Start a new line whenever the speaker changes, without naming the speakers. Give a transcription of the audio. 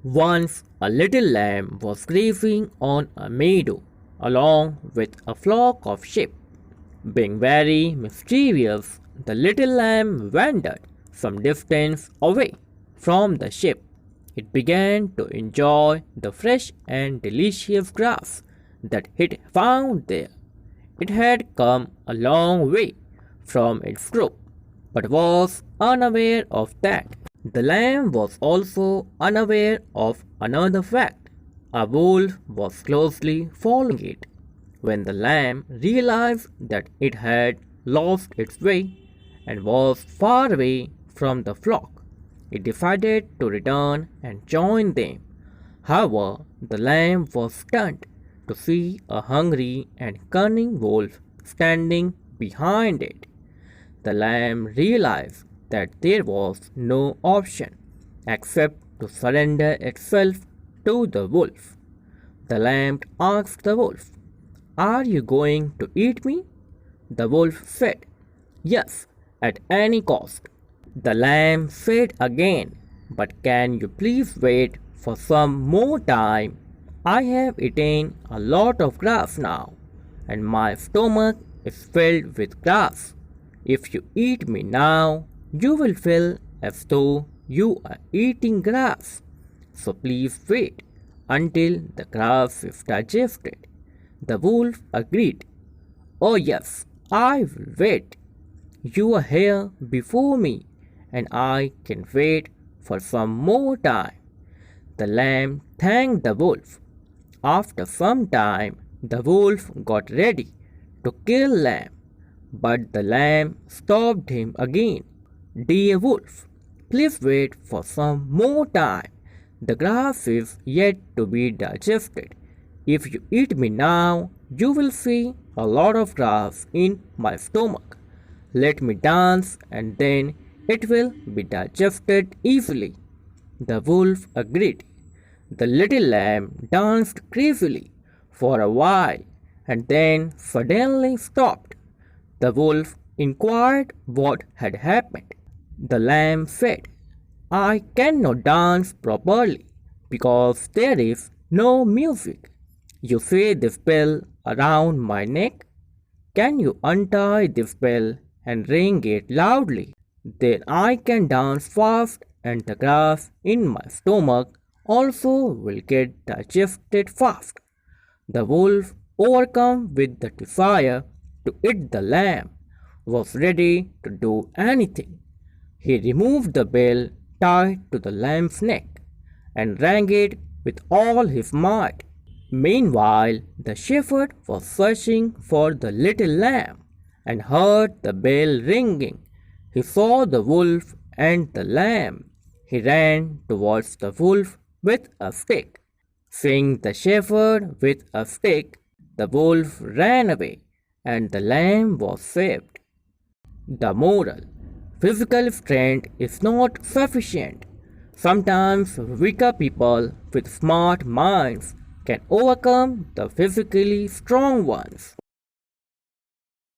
Once a little lamb was grazing on a meadow along with a flock of sheep. Being very mischievous, the little lamb wandered some distance away from the sheep. It began to enjoy the fresh and delicious grass that it found there. It had come a long way from its group, but was unaware of that. The lamb was also unaware of another fact. A wolf was closely following it. When the lamb realized that it had lost its way and was far away from the flock, it decided to return and join them. However, the lamb was stunned to see a hungry and cunning wolf standing behind it. The lamb realized that there was no option except to surrender itself to the wolf. The lamb asked the wolf, "Are you going to eat me?" The wolf said, "Yes, at any cost." The lamb said again, "But can you please wait for some more time? I have eaten a lot of grass now, and my stomach is filled with grass. If you eat me now, you will feel as though you are eating grass. So please wait until the grass is digested." The wolf agreed. "Oh yes, I will wait. You are here before me, and I can wait for some more time." The lamb thanked the wolf. After some time, the wolf got ready to kill lamb, but the lamb stopped him again. "Dear wolf, please wait for some more time. The grass is yet to be digested. If you eat me now, you will see a lot of grass in my stomach. Let me dance, and then it will be digested easily." The wolf agreed. The little lamb danced crazily for a while and then suddenly stopped. The wolf inquired what had happened. The lamb said, "I cannot dance properly because there is no music. You see this bell around my neck? Can you untie this bell and ring it loudly? Then I can dance fast, and the grass in my stomach also will get digested fast." The wolf, overcome with the desire to eat the lamb, was ready to do anything. He removed the bell tied to the lamb's neck and rang it with all his might. Meanwhile, the shepherd was searching for the little lamb and heard the bell ringing. He saw the wolf and the lamb. He ran towards the wolf with a stick. Seeing the shepherd with a stick, the wolf ran away and the lamb was saved. The moral: physical strength is not sufficient. Sometimes weaker people with smart minds can overcome the physically strong ones.